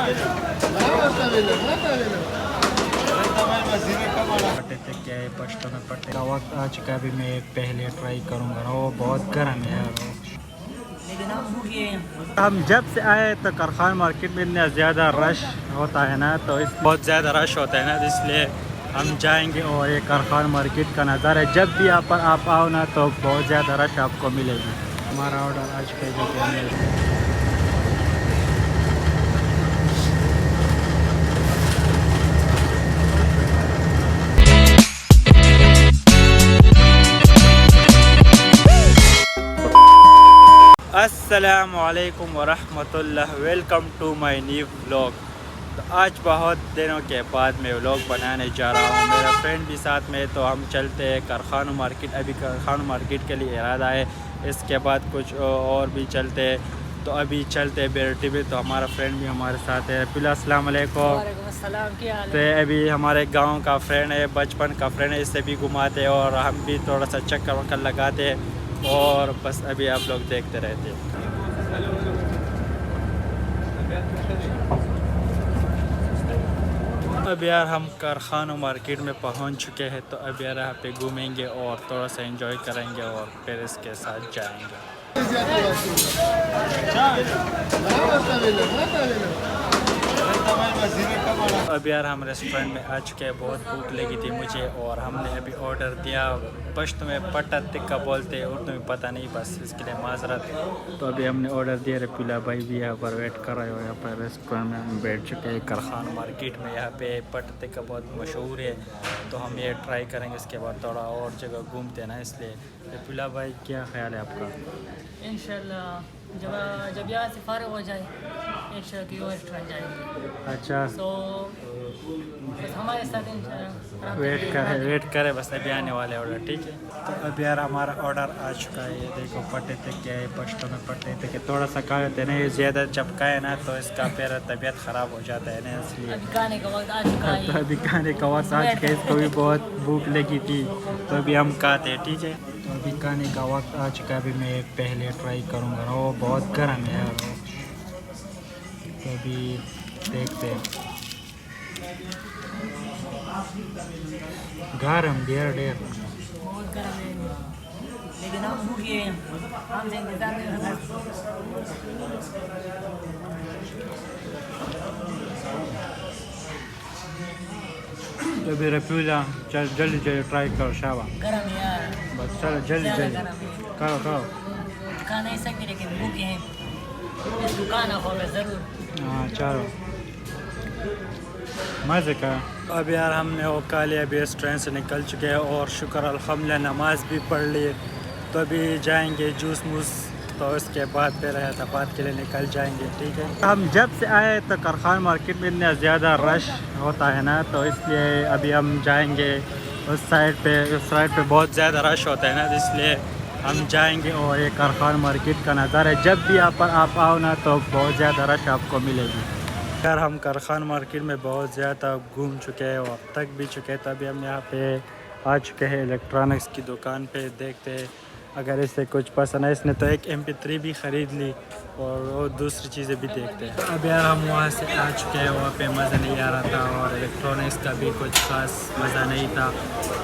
पट्टे तक क्या है पश्तो में पट्टे का वक्त आ चुका है। अभी मैं पहले ट्राई करूँगा ना, वो बहुत गर्म है यार। हम जब से आए तो कारखान मार्केट में इतना ज़्यादा रश होता है ना, तो इस बहुत ज़्यादा रश होता है ना, तो इसलिए हम जाएंगे और ये कारखान मार्केट का नज़ारा है। जब भी आप आओ ना तो बहुत ज़्यादा रश आपको मिलेगी। हमारा ऑर्डर आज के जो कि अस्सलामुअलैकुम वरहमतुल्लाह। Welcome to my new vlog. तो आज बहुत दिनों के बाद मैं व्लॉग बनाने जा रहा हूँ, मेरा फ्रेंड भी साथ में। तो हम चलते हैं कारखाना मार्केट। अभी कारखाना मार्केट के लिए इरादा है, इसके बाद कुछ और भी चलते हैं। तो अभी चलते हैं बेरटी में। तो हमारा फ्रेंड भी हमारे साथ है। पिला अस्सलाम वालेकुम। तो अभी हमारे गांव का फ्रेंड है, बचपन का फ्रेंड है, इससे भी घुमाते हैं और हम भी थोड़ा सा चक्कर वक्कर लगाते हैं और बस अभी आप लोग देखते रहते हैं। अब यार हम कारखाना मार्केट में पहुंच चुके हैं। तो अब यार यहाँ पे घूमेंगे और थोड़ा सा एंजॉय करेंगे और फिर इसके साथ जाएंगे। अब यार हम रेस्टोरेंट में आ चुके हैं। बहुत भूख लगी थी मुझे और हमने अभी ऑर्डर दिया। पश्तो में पट्टा टिक्का बोलते हैं, उर्दू में पता नहीं, बस इसके लिए माजरत। तो अभी हमने ऑर्डर दिया। रफीला भाई भी यहाँ पर वेट कर रहे हो। यहाँ पर रेस्टोरेंट में हम बैठ चुके हैं कारखाना मार्केट में। यहाँ पे पट्टा टिक्का बहुत मशहूर है, तो हम ये ट्राई करेंगे। इसके बाद थोड़ा और जगह घूमते हैं ना, इसलिए। रफीला भाई क्या ख्याल है आपका? इंशाल्लाह जब यहाँ से फारिग हो जाए इंशाल्लाह की और ट्राई जाएंगे। अच्छा, तो बस हमारे साथ इंशाल्लाह वेट करे, बस अभी आने वाले ऑर्डर, ठीक है। तो अब यार हमारा ऑर्डर आ चुका है। ये देखो पट्टे तक क्या है, पश्तो में पट्टे तक थोड़ा सा खाते हैं ना, ये ज़्यादा चपकाए ना तो इसका फिर तबीयत ख़राब हो जाता है ना, इसलिए। अभी खाने का वक्त आ चुका है। तो अभी खाने का वक्त आ चुका है। इसको भी बहुत भूख लगी थी, तो अभी हम खाते हैं, ठीक है। तो अभी खाने का वक्त आ चुका है। अभी मैं पहले ट्राई करूँगा ना, वो बहुत गर्म है यार। तो अभी देखते हैं। गर्म डेर बहुत गर्म है, लेकिन हम भूखे हैं, हमसे इंतजार नहीं हो सकता। तो अभी रफीला चल जल्दी जल्दी ट्राई करो शाबा। गर्म है यार, बस चलो जल्दी ज़्यादा जल्दी गर्म है। करो करो। खा नहीं सकते लेकिन भूखे हैं, इस दुकान खोलो ज़रूर। हाँ चलो, मज़े का। अब यार हमने वो काले अभी रेस्टोरेंट से निकल चुके हैं और शुक्र अल्हम्दुलिल्लाह नमाज भी पढ़ ली। तो अभी जाएंगे जूस मूस, तो उसके बाद फिर हैदराबाद के लिए निकल जाएंगे, ठीक है। हम जब से आए तो कारखाना मार्केट में इतना ज़्यादा रश होता है ना, तो इसलिए अभी हम जाएंगे उस साइड पे। उस साइड पे बहुत ज़्यादा रश होता है ना, तो इसलिए हम जाएंगे और ये कारखाना मार्केट का नज़ारा है। जब भी आप आओ ना तो बहुत ज़्यादा रश आपको मिलेगी। यार हम कारखाना मार्केट में बहुत ज़्यादा घूम चुके हैं और थक भी चुके हैं। तो अभी हम यहाँ पे आ चुके हैं इलेक्ट्रॉनिक्स की दुकान पे। देखते हैं अगर इससे कुछ पसंद है। इसने तो एक MP3 भी ख़रीद ली और दूसरी चीज़ें भी देखते हैं। अब यार हम वहाँ से आ चुके हैं, वहाँ पे मज़ा नहीं आ रहा था और इलेक्ट्रॉनिक्स का भी कुछ ख़ास मज़ा नहीं था।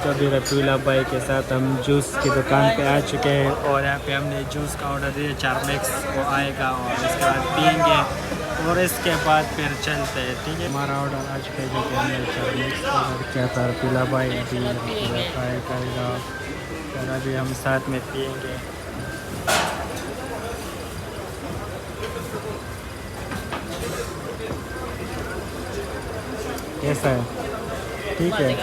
तो अभी रफीला भाई के साथ हम जूस की दुकान पे आ चुके हैं और यहाँ पे हमने जूस का ऑर्डर दिया। 4 मिक्स वो आएगा और इसके बाद पियेंगे और इसके बाद फिर चलते हैं, ठीक है। हमारा ऑर्डर आ चुका है, जो कि हमने 4 मिक्स ऑर्डर किया था। रफीला भाई अभी ट्राई करेगा और अभी हम साथ में पियेंगे। कैसा है? ठीक है।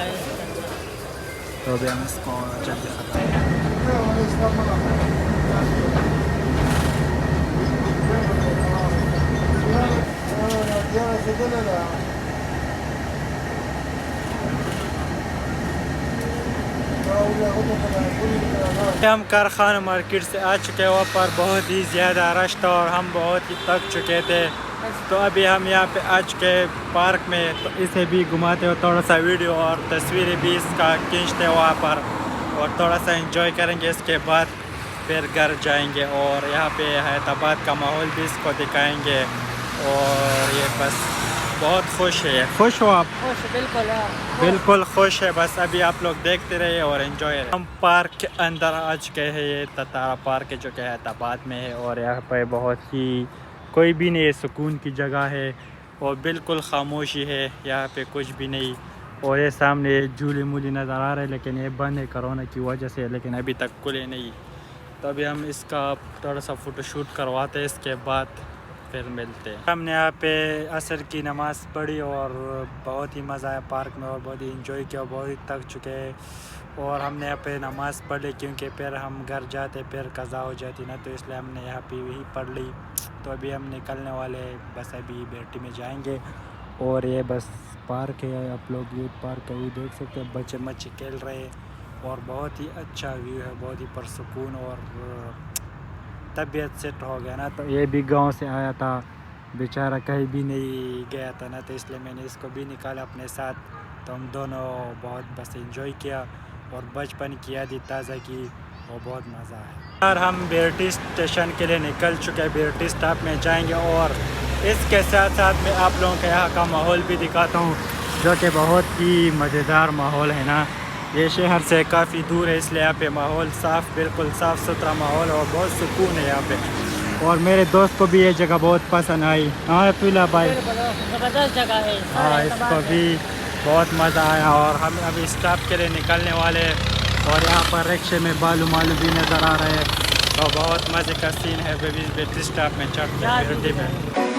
तो अभी हम इसको जल्दी ख़त्म। हम कारखाना मार्केट से आ चुके हैं। वहाँ पर बहुत ही ज़्यादा रश था और हम बहुत ही थक चुके थे। तो अभी हम यहाँ पे आ चुके हैं पार्क में। तो इसे भी घुमाते हो, थोड़ा सा वीडियो और तस्वीरें भी इसका खींचते हैं वहाँ पर और थोड़ा सा एंजॉय करेंगे। इसके बाद फिर घर जाएंगे और यहाँ पे हैदराबाद का माहौल भी इसको दिखाएंगे और ये बस बहुत खुश है। खुश हो आप? खुश बिल्कुल हाँ। बिल्कुल खुश है। बस अभी आप लोग देखते रहिए और एंजॉय। हम पार्क के अंदर आ चुके हैं। ये ततारा पार्क है जो कि हैदराबाद में है और यहाँ पर बहुत ही कोई भी नहीं है, सुकून की जगह है और बिल्कुल खामोशी है, यहाँ पे कुछ भी नहीं। और ये सामने झूले मूली नज़र आ रहे हैं लेकिन ये बंद है कोरोना की वजह से, लेकिन अभी तक खुले नहीं। तो अभी हम इसका थोड़ा सा फ़ोटोशूट करवाते हैं, इसके बाद फिर मिलते हैं। हमने यहाँ पे असर की नमाज़ पढ़ी और बहुत ही मज़ा आया पार्क में और बहुत ही इंजॉय किया। बहुत ही थक चुके हैं और हमने यहाँ पे नमाज़ पढ़ ली क्योंकि फिर हम घर जाते फिर कज़ा हो जाती ना, तो इसलिए हमने यहाँ पे वही पढ़ ली। तो अभी हम निकलने वाले, बस अभी बेटी में जाएंगे। और ये बस पार्क है, आप लोग यूथ पार्क है, ये देख सकते हैं बच्चे मच्छे खेल रहे हैं और बहुत ही अच्छा व्यू है, बहुत ही पुरसुकून और तबीयत सेट हो गया ना। तो ये भी गांव से आया था बेचारा, कहीं भी नहीं गया था ना, तो इसलिए मैंने इसको भी निकाला अपने साथ। तो हम दोनों बहुत बस एंजॉय किया और बचपन की यादें ताज़ा की और बहुत मज़ा आया। यार हम बेटी स्टेशन के लिए निकल चुके हैं, बेटी स्टॉप में जाएंगे और इसके साथ साथ मैं आप लोगों के यहाँ का माहौल भी दिखाता हूँ जो कि बहुत ही मज़ेदार माहौल है ना। ये शहर से काफ़ी दूर है इसलिए यहाँ पे माहौल साफ़, बिल्कुल साफ़ सुथरा माहौल और बहुत सुकून है यहाँ पे। और मेरे दोस्त को भी ये जगह बहुत पसंद आई। हाँ पीला भाई, ज़बरदस्त जगह है। हाँ इसको भी बहुत मज़ा आया। और हम अभी स्टॉप के लिए निकलने वाले हैं और यहाँ पर रिक्शे में बालू मालू भी नज़र आ रहे हैं। तो बहुत मज़े का सीन है। बेटी स्टॉप में चढ़ते हैं बेटी में।